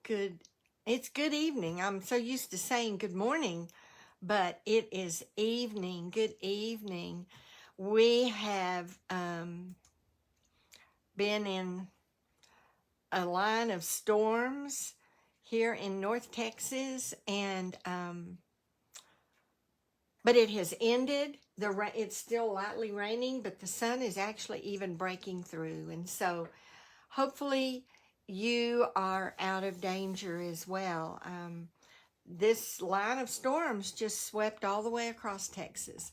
It's good evening. I'm so used to saying good morning, but it is evening. Good evening. We have been in a line of storms here in North Texas, and but it has ended. It's still lightly raining, but the sun is actually even breaking through, and so hopefully you are out of danger as well. This line of storms just swept all the way across Texas.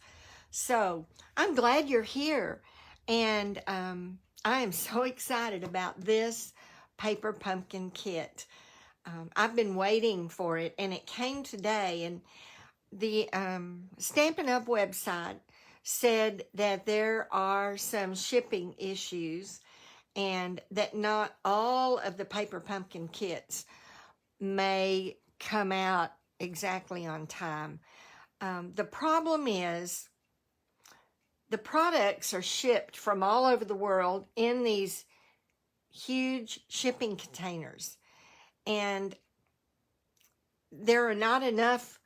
So I'm glad you're here, and I am so excited about this paper pumpkin kit. I've been waiting for it, and it came today, and the Stampin' Up! Website said that there are some shipping issues and that not all of the paper pumpkin kits may come out exactly on time. The problem is the products are shipped from all over the world in these huge shipping containers, and there are not enough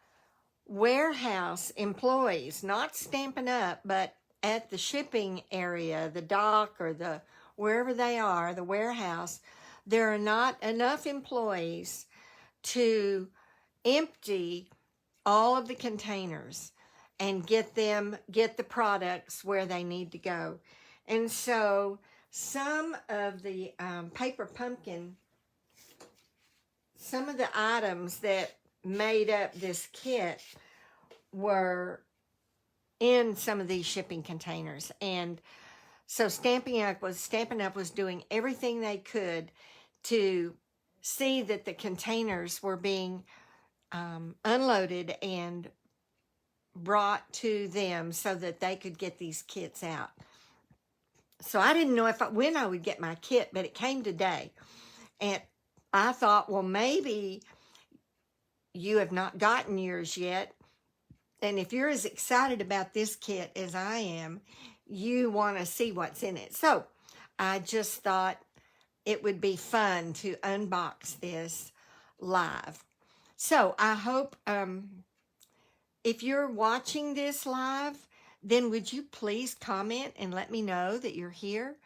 warehouse employees, not Stampin' Up, but at the shipping area, the dock or the wherever they are, the warehouse, there are not enough employees to empty all of the containers and get the products where they need to go. And so some of the paper pumpkin, some of the items that made up this kit were in some of these shipping containers, and so Stampin' Up was doing everything they could to see that the containers were being unloaded and brought to them so that they could get these kits out. So I didn't know when I would get my kit, but it came today, and I thought, well, maybe you have not gotten yours yet, and if you're as excited about this kit as I am, you want to see what's in it. So I just thought it would be fun to unbox this live. So I hope if you're watching this live, then would you please comment and let me know that you're here?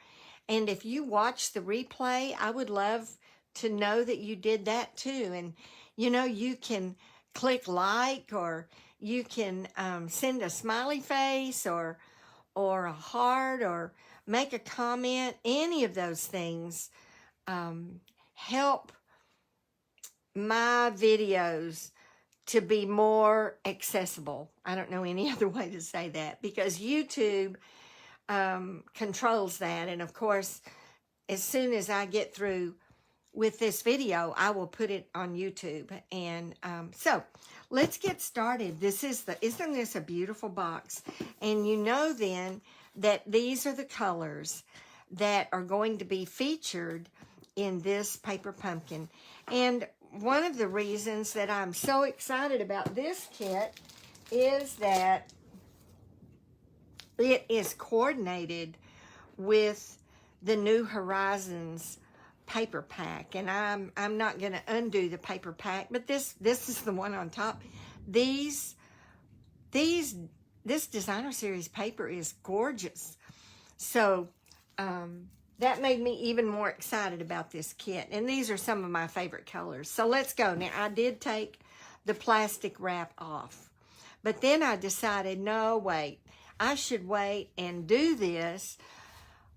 And if you watch the replay, I would love to know that you did that too. And you can click like, or you can send a smiley face or a heart, or make a comment. Any of those things help my videos to be more accessible. I don't know any other way to say that, because YouTube controls that. And of course, as soon as I get through with this video, I will put it on YouTube. And so let's get started. Isn't this a beautiful box? And you know then that these are the colors that are going to be featured in this paper pumpkin. And one of the reasons that I'm so excited about this kit is that it is coordinated with the New Horizons paper pack. And I'm not going to undo the paper pack, but this is the one on top. This designer series paper is gorgeous. So that made me even more excited about this kit. And these are some of my favorite colors. So let's go. Now, I did take the plastic wrap off, but then I decided, no, wait, I should wait and do this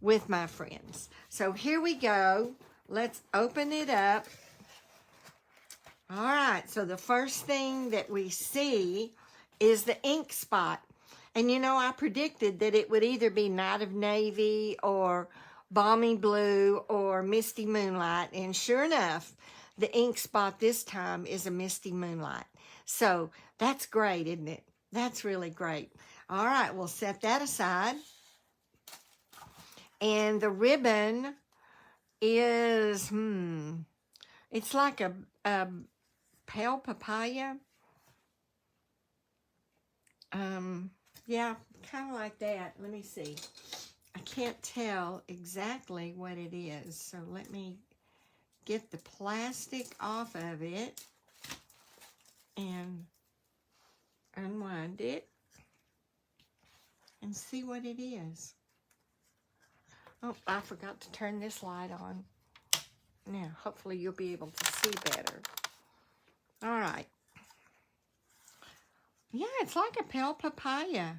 with my friends. So here we go. Let's open it up. All right, so the first thing that we see is the ink spot. And I predicted that it would either be Night of Navy or Balmy Blue or Misty Moonlight. And sure enough, the ink spot this time is a Misty Moonlight. So that's great, isn't it? That's really great. All right, we'll set that aside. And the ribbon is, it's like a pale papaya. Yeah, kind of like that. Let me see. I can't tell exactly what it is, so let me get the plastic off of it and unwind it and see what it is. Oh, I forgot to turn this light on. Now, hopefully you'll be able to see better. All right. Yeah, it's like a pale papaya.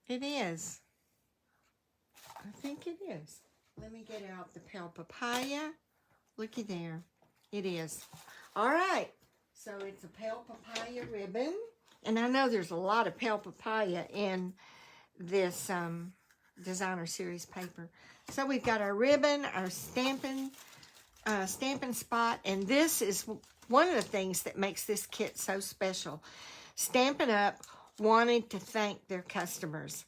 It is. I think it is. Let me get out the pale papaya. Looky there. It is. All right. So it's a pale papaya ribbon. And I know there's a lot of pale papaya in this designer series paper. So we've got our ribbon, our stamping spot, and this is one of the things that makes this kit so special. Stampin' Up! Wanted to thank their customers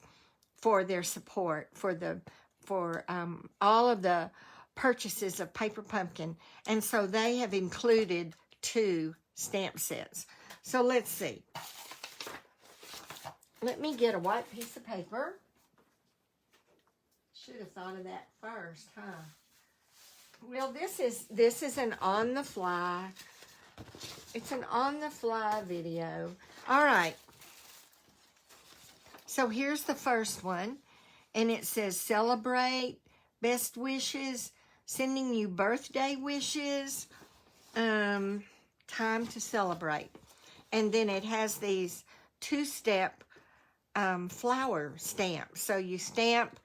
for their support, for all of the purchases of Paper Pumpkin, and so they have included 2 stamp sets. So let's see. Let me get a white piece of paper. Should have thought of that first, huh? Well, this is an on-the-fly. It's an on-the-fly video. All right. So here's the first one, and it says, celebrate, best wishes, sending you birthday wishes, time to celebrate. And then it has these 2-step flower stamps. So you stamp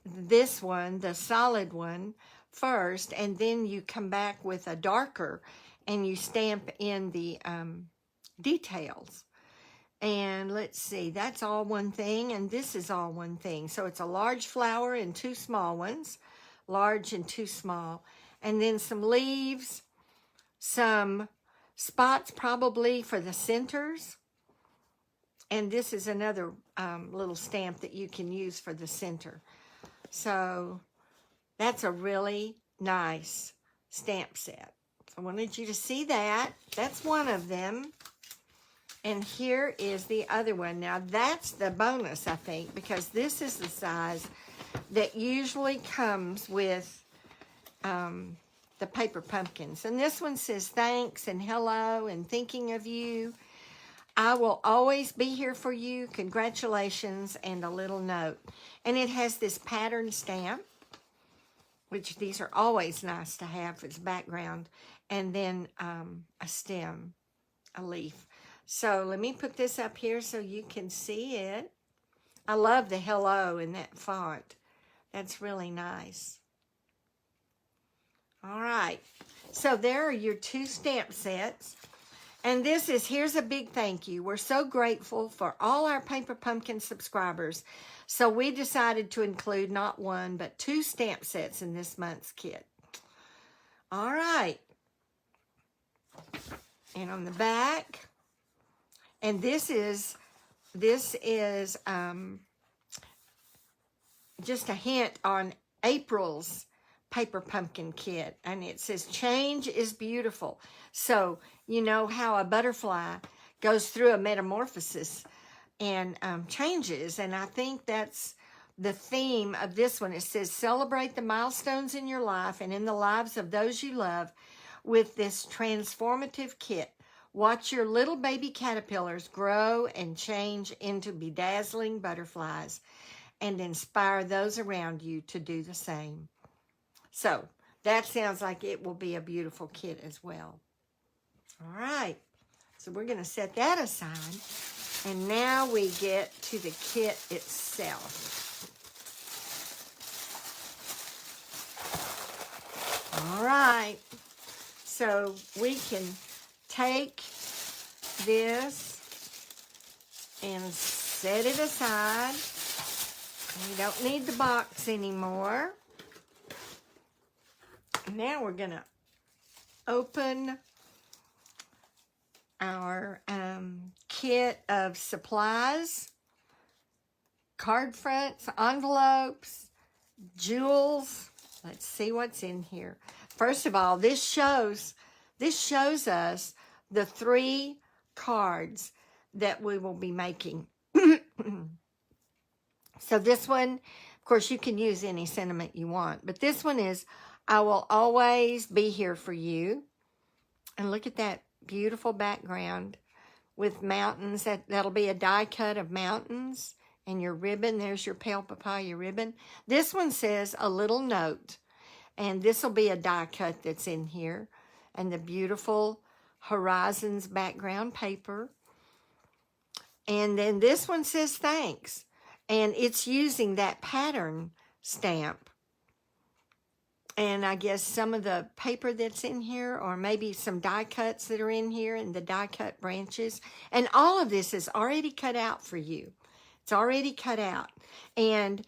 this one, the solid one, first, and then you come back with a darker and you stamp in the details. And let's see, that's all one thing, and this is all one thing. So it's a large flower and 2 small ones, large and 2 small, and then some leaves, some spots probably for the centers, and this is another little stamp that you can use for the center. So that's a really nice stamp set. I wanted you to see that. That's one of them. And here is the other one. Now, that's the bonus, I think, because this is the size that usually comes with the Paper Pumpkins. And this one says thanks and hello and thinking of you. I will always be here for you. Congratulations, and a little note. And it has this pattern stamp, which these are always nice to have as background, and then a stem, a leaf. So let me put this up here so you can see it. I love the hello in that font. That's really nice. All right. So there are your 2 stamp sets. And this is, here's a big thank you. We're so grateful for all our Paper Pumpkin subscribers. So we decided to include not 1, but 2 stamp sets in this month's kit. All right. And on the back, and this is just a hint on April's Paper Pumpkin kit, and it says change is beautiful. So you know how a butterfly goes through a metamorphosis and changes, and I think that's the theme of this one. It says celebrate the milestones in your life and in the lives of those you love with this transformative kit. Watch your little baby caterpillars grow and change into bedazzling butterflies and inspire those around you to do the same. So that sounds like it will be a beautiful kit as well. All right, so we're going to set that aside, and now we get to the kit itself. All right, so we can take this and set it aside. We don't need the box anymore. Now we're going to open our kit of supplies, card fronts, envelopes, jewels. Let's see what's in here. First of all, this shows us the 3 cards that we will be making. So this one, of course, you can use any sentiment you want, but this one is I will always be here for you. And look at that beautiful background with mountains. That'll be a die cut of mountains. And your ribbon, there's your pale papaya ribbon. This one says a little note. And this will be a die cut that's in here. And the beautiful horizons background paper. And then this one says thanks. And it's using that pattern stamp. And I guess some of the paper that's in here, or maybe some die cuts that are in here and the die cut branches. And all of this is already cut out for you. It's already cut out. And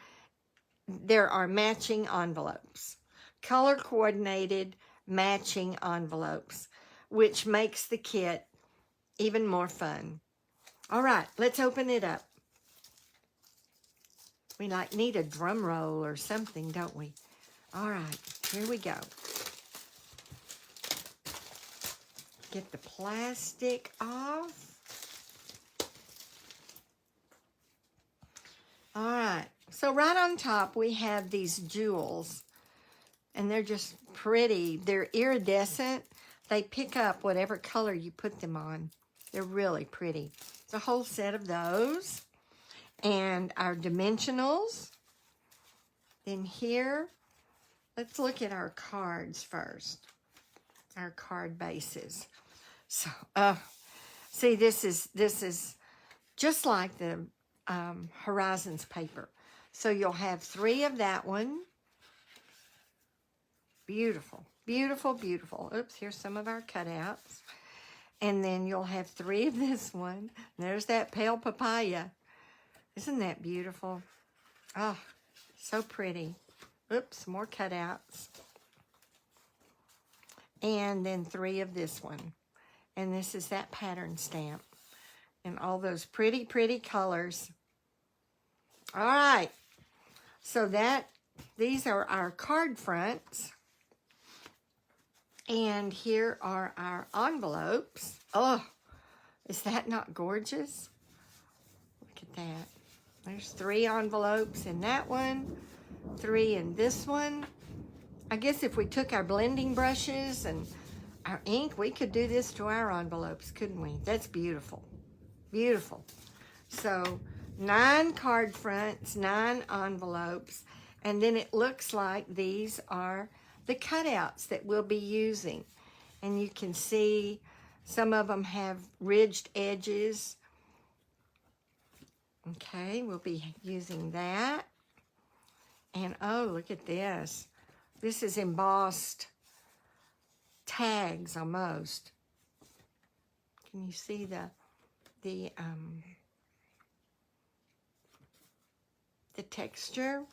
there are matching envelopes. Color coordinated matching envelopes, which makes the kit even more fun. All right, let's open it up. We need a drum roll or something, don't we? All right, here we go. Get the plastic off. All right, so right on top we have these jewels, and they're just pretty. They're iridescent. They pick up whatever color you put them on. They're really pretty. It's a whole set of those. And our dimensionals. Then here, let's look at our cards first. Our card bases. So, see, this is just like the Horizons paper. So you'll have 3 of that one. Beautiful, beautiful, beautiful. Oops, here's some of our cutouts. And then you'll have 3 of this one. There's that pale papaya. Isn't that beautiful? Oh, so pretty. Oops, more cutouts. And then 3 of this one. And this is that pattern stamp. And all those pretty, pretty colors. All right. So these are our card fronts. And here are our envelopes. Oh, is that not gorgeous? Look at that. There's 3 envelopes in that one, 3 in this one. I guess if we took our blending brushes and our ink, we could do this to our envelopes, couldn't we? That's beautiful. Beautiful. So 9 card fronts, 9 envelopes, and then it looks like these are the cutouts that we'll be using. And you can see some of them have ridged edges. Okay, we'll be using that. And oh, look at this. This is embossed tags almost. Can you see the texture?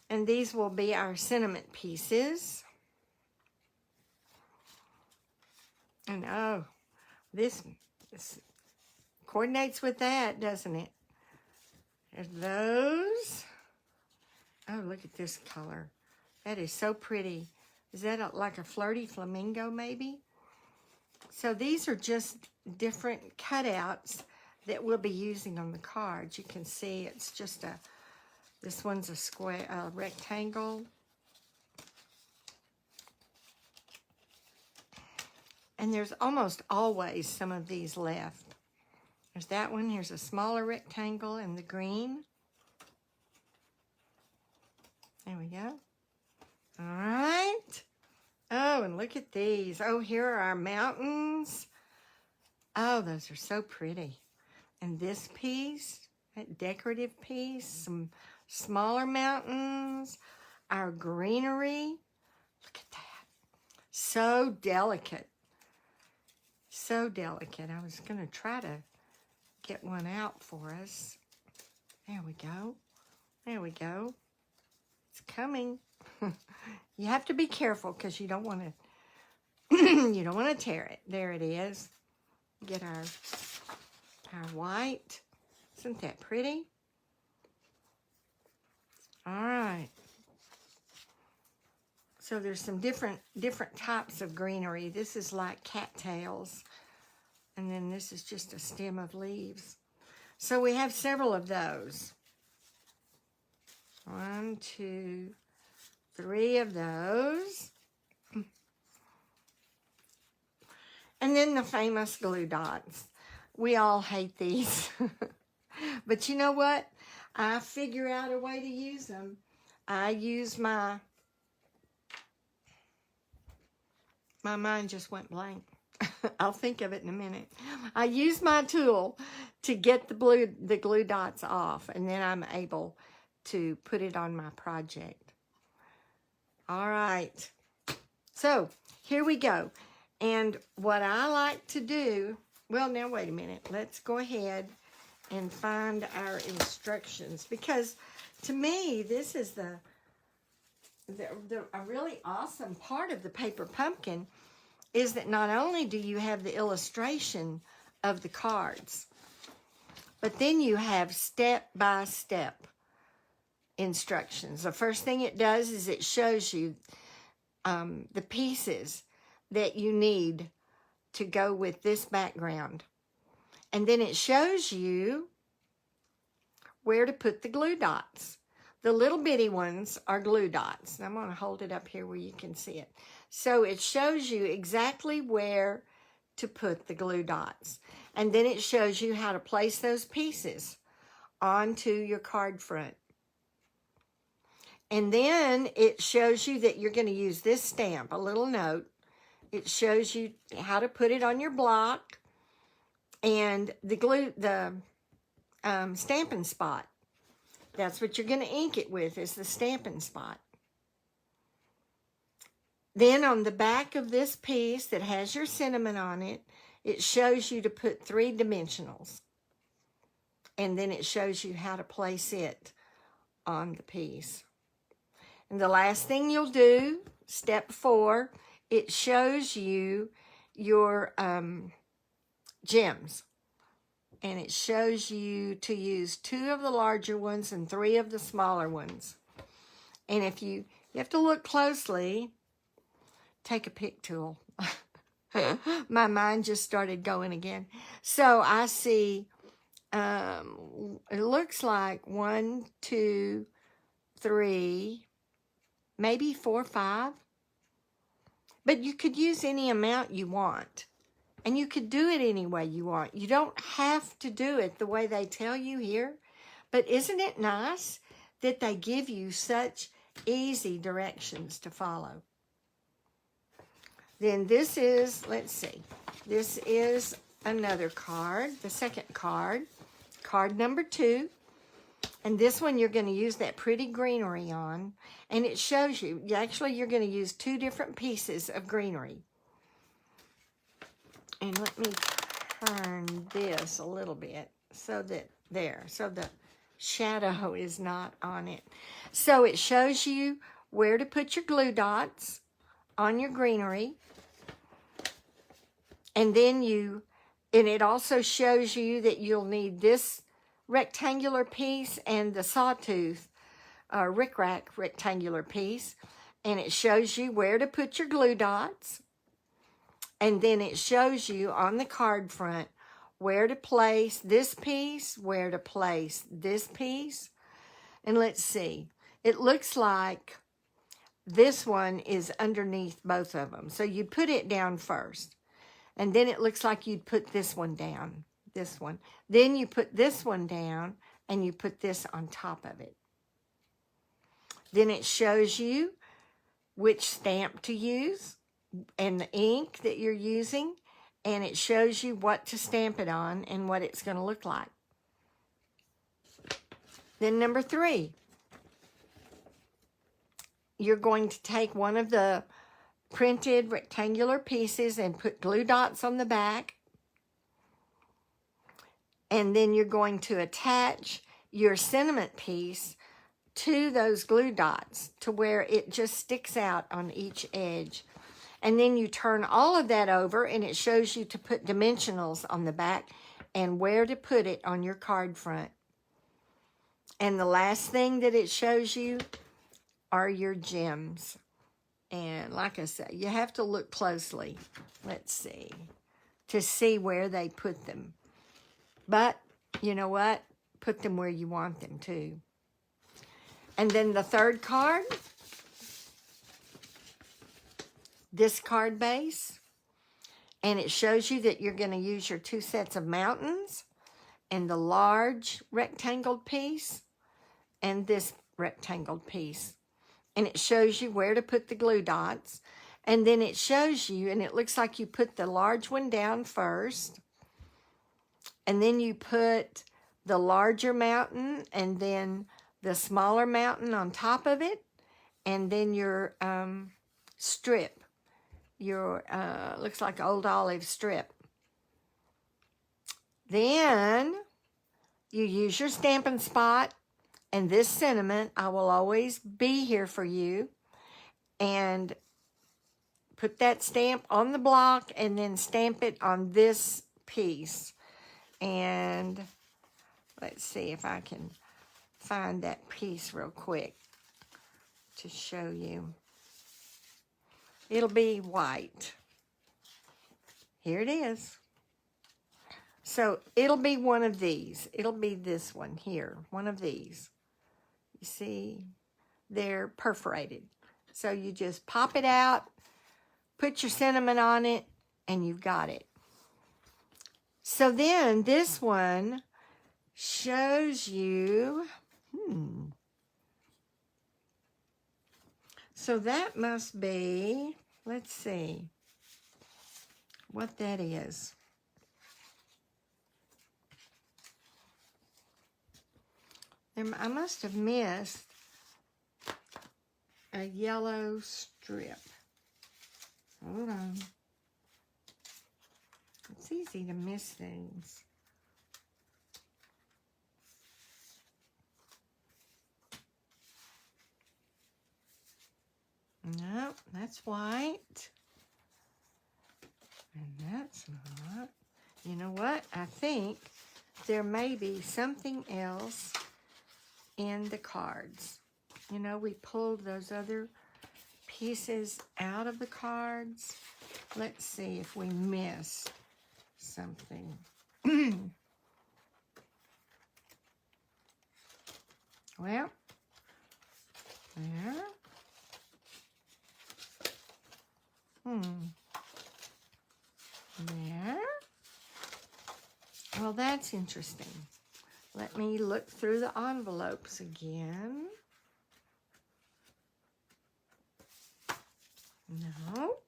And these will be our sentiment pieces. And oh, this coordinates with that, doesn't it? There's those. Oh, look at this color. That is so pretty. Is that like a flirty flamingo, maybe? So these are just different cutouts that we'll be using on the cards. You can see it's just this one's a square, a rectangle. And there's almost always some of these left. There's that one. Here's a smaller rectangle in the green. There we go. All right. Oh, and look at these. Oh, here are our mountains. Oh, those are so pretty. And this piece, that decorative piece, some smaller mountains, our greenery. Look at that. So delicate. So delicate. I was going to try to get one out for us. There we go. There we go. It's coming. You have to be careful because you don't want to you don't want to tear it. There it is. Get our white. Isn't that pretty? All right. So there's some different types of greenery. This is like cattails. And then this is just a stem of leaves. So we have several of those. 1, 2, 3 of those. And then the famous glue dots. We all hate these. But you know what? I figure out a way to use them. I use my mind just went blank. I'll think of it in a minute. I use my tool to get the glue dots off, and then I'm able to put it on my project. All right. So here we go. And what I like to do, well, now wait a minute. Let's go ahead and find our instructions, because to me, this is a really awesome part of the paper pumpkin, is that not only do you have the illustration of the cards, but then you have step-by-step instructions. The first thing it does is it shows you the pieces that you need to go with this background. And then it shows you where to put the glue dots. The little bitty ones are glue dots. I'm going to hold it up here where you can see it. So it shows you exactly where to put the glue dots. And then it shows you how to place those pieces onto your card front. And then it shows you that you're going to use this stamp, a little note. It shows you how to put it on your block, and the stamping spot. That's what you're going to ink it with, is the stamping spot. Then on the back of this piece that has your cinnamon on it, it shows you to put 3 dimensionals. And then it shows you how to place it on the piece. And the last thing you'll do, step 4, it shows you your gems. And it shows you to use 2 of the larger ones and 3 of the smaller ones. And if you have to look closely, take a pick tool. My mind just started going again. So I see, it looks like 1, 2, 3, maybe 4, 5. But you could use any amount you want. And you could do it any way you want. You don't have to do it the way they tell you here. But isn't it nice that they give you such easy directions to follow? Then this is, let's see, this is another card, the second card, card number 2. And this one you're going to use that pretty greenery on. And it shows you, actually you're going to use 2 different pieces of greenery. And let me turn this a little bit so that so the shadow is not on it. So it shows you where to put your glue dots on your greenery. And then it also shows you that you'll need this rectangular piece and the sawtooth rickrack rectangular piece. And it shows you where to put your glue dots. And then it shows you on the card front where to place this piece, where to place this piece. And let's see. It looks like this one is underneath both of them. So you put it down first. And then it looks like you'd put this one down, this one. Then you put this one down and you put this on top of it. Then it shows you which stamp to use and the ink that you're using, and it shows you what to stamp it on and what it's going to look like. Then number 3, you're going to take one of the printed rectangular pieces and put glue dots on the back, and then you're going to attach your sentiment piece to those glue dots to where it just sticks out on each edge. And then you turn all of that over, and it shows you to put dimensionals on the back and where to put it on your card front. And the last thing that it shows you are your gems. And like I say, you have to look closely, let's see, to see where they put them. But you know what? Put them where you want them to. And then the third card this card base, and it shows you that you're going to use your 2 sets of mountains and the large rectangle piece and this rectangle piece. And it shows you where to put the glue dots. And then it shows you, and it looks like you put the large one down first, and then you put the larger mountain and then the smaller mountain on top of it, and then your strip, your looks like old olive strip. Then you use your Stampin' Spot and this sentiment, I will always be here for you, and put that stamp on the block and then stamp it on this piece. And let's see if I can find that piece real quick to show you. It'll be white. Here it is. So it'll be one of these. It'll be this one here, one of these. You see, they're perforated. So you just pop it out, put your sentiment on it, and you've got it. So then this one shows you, so that must be, let's see what that is. I must have missed a yellow strip. Hold on. It's easy to miss things. No, that's white. And that's not. You know what? I think there may be something else in the cards. You know, we pulled those other pieces out of the cards. Let's see if we missed something. Well, there. There. Well, that's interesting. Let me look through the envelopes again. No.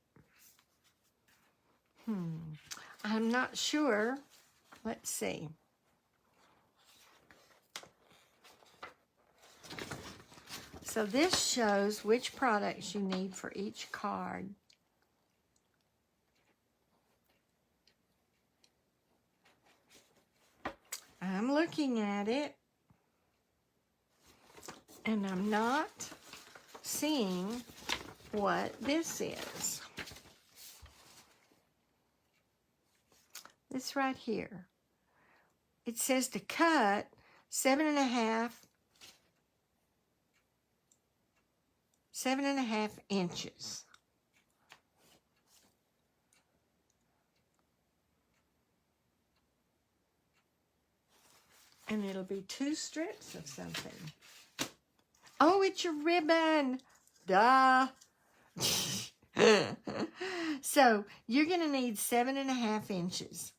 I'm not sure. Let's see. So this shows which products you need for each card. I'm looking at it, and I'm not seeing what this is. This right here. It says to cut 7.5 inches. And it'll be 2 strips of something. Oh, it's your ribbon. Duh. So you're going to need 7.5 inches.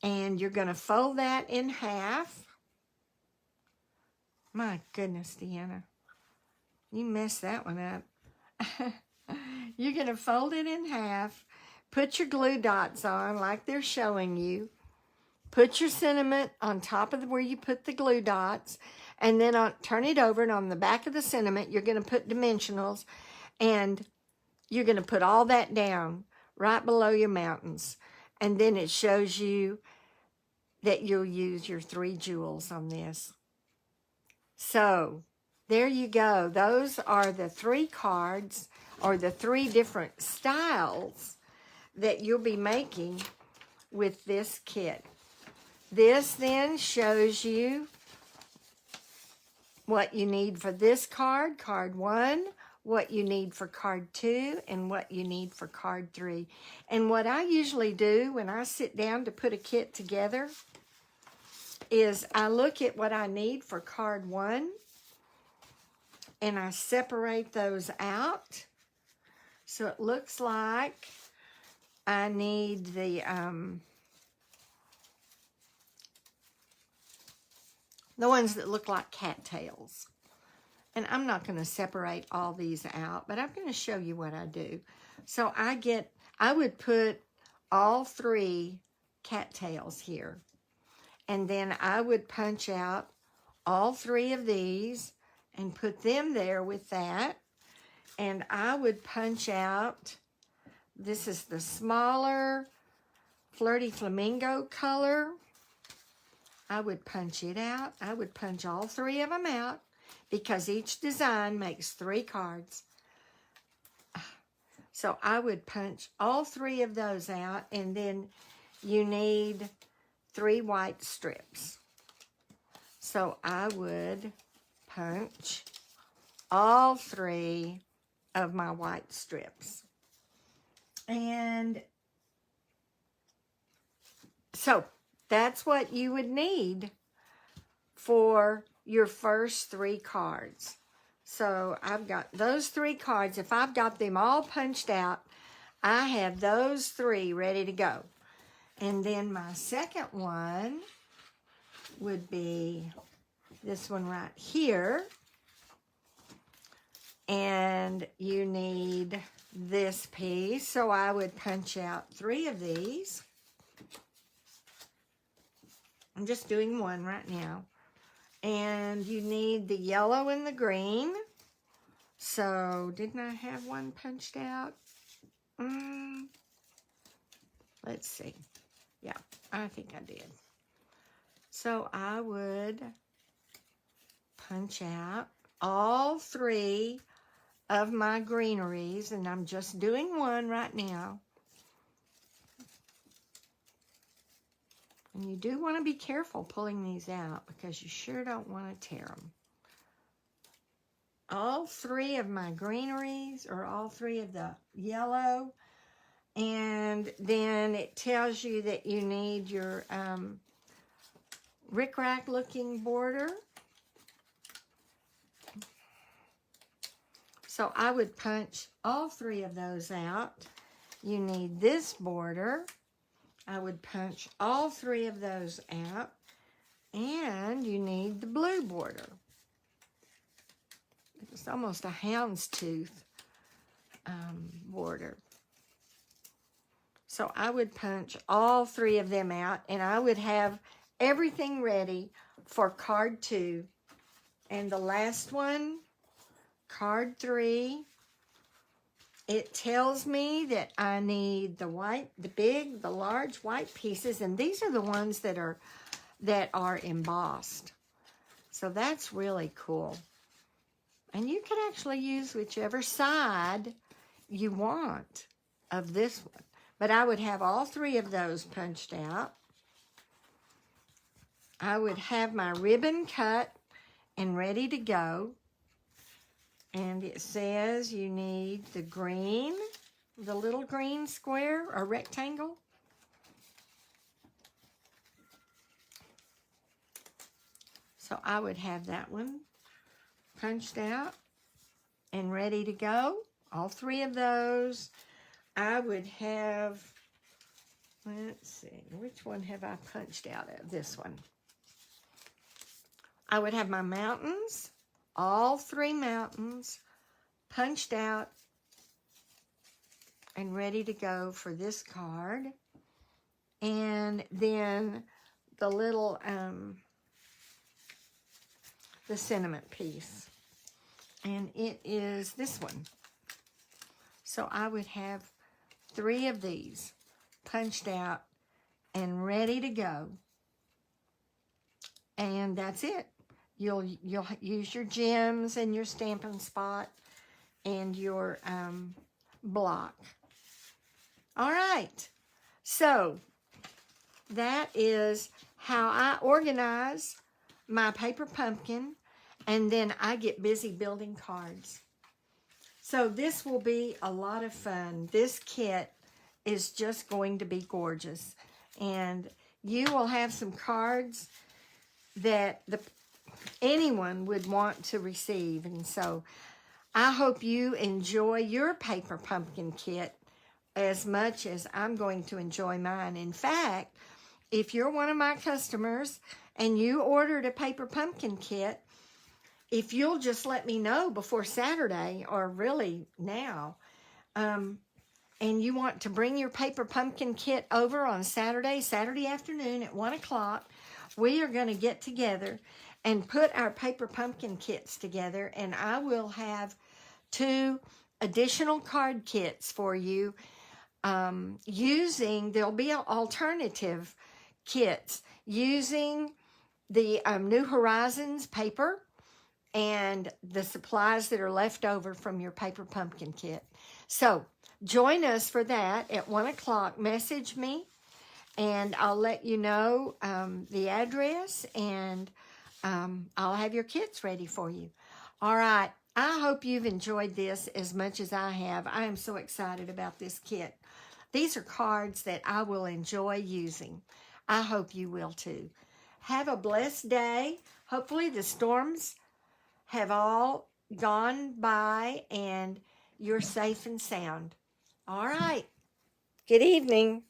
And you're going to fold that in half. My goodness, Deanna. You messed that one up. You're going to fold it in half. Put your glue dots on like they're showing you. Put your sentiment on top of where you put the glue dots, and then turn it over, and on the back of the sentiment, you're going to put dimensionals, and you're going to put all that down right below your mountains. And then it shows you that you'll use your 3 jewels on this. So there you go. Those are the 3 cards, or the 3 different styles that you'll be making with this kit. This then shows you what you need for this card, card 1, what you need for card 2, and what you need for card 3. And what I usually do when I sit down to put a kit together is I look at what I need for card 1, and I separate those out So it looks like I need the ones that look like cattails. And I'm not going to separate all these out, but I'm going to show you what I do. So I would put all 3 cattails here. And then I would punch out all 3 of these and put them there with that. And I would punch out, this is the smaller Flirty Flamingo color. I would punch it out. I would punch all 3 of them out because each design makes 3 cards. So I would punch all 3 of those out, and then you need 3 white strips. So I would punch all 3 of my white strips. And so that's what you would need for your first 3 cards. So I've got those 3 cards. If I've got them all punched out, I have those 3 ready to go. And then my second one would be this one right here. And you need this piece. So I would punch out 3 of these. I'm just doing one right now. And you need the yellow and the green. So, didn't I have one punched out? Let's see. Yeah, I think I did. So, I would punch out all 3 of my greeneries. And I'm just doing one right now. And you do want to be careful pulling these out because you sure don't want to tear them. All 3 of my greeneries, or all 3 of the yellow. And then it tells you that you need your rickrack looking border. So I would punch all 3 of those out. You need this border. I would punch all 3 of those out. And you need the blue border. It's almost a houndstooth border. So I would punch all 3 of them out, and I would have everything ready for card 2. And the last one, card 3, it tells me that I need the white, the large white pieces, and these are the ones that are embossed. So that's really cool. And you can actually use whichever side you want of this one. But I would have all 3 of those punched out. I would have my ribbon cut and ready to go. And it says you need the green, the little green square or rectangle. So I would have that one punched out and ready to go. All 3 of those. I would have, let's see, which one have I punched out of? This one. I would have my mountains, all 3 mountains, punched out and ready to go for this card. And then the little, the sentiment piece. And it is this one. So I would have 3 of these punched out and ready to go. And that's it. You'll use your gems and your Stampin' Spot and your block. All right. So that is how I organize my paper pumpkin, and then I get busy building cards. So this will be a lot of fun. This kit is just going to be gorgeous. And you will have some cards that anyone would want to receive. And so I hope you enjoy your paper pumpkin kit as much as I'm going to enjoy mine. In fact, if you're one of my customers and you ordered a paper pumpkin kit, if you'll just let me know before Saturday, or really now, and you want to bring your paper pumpkin kit over on Saturday afternoon at 1 o'clock, we are going to get together and put our paper pumpkin kits together, and I will have 2 additional card kits for you there'll be alternative kits using the New Horizons paper and the supplies that are left over from your paper pumpkin kit. So join us for that at 1 o'clock. Message me, and I'll let you know the address, and I'll have your kits ready for you. All right. I hope you've enjoyed this as much as I have. I am so excited about this kit. These are cards that I will enjoy using. I hope you will too. Have a blessed day. Hopefully the storms have all gone by and you're safe and sound. All right. Good evening.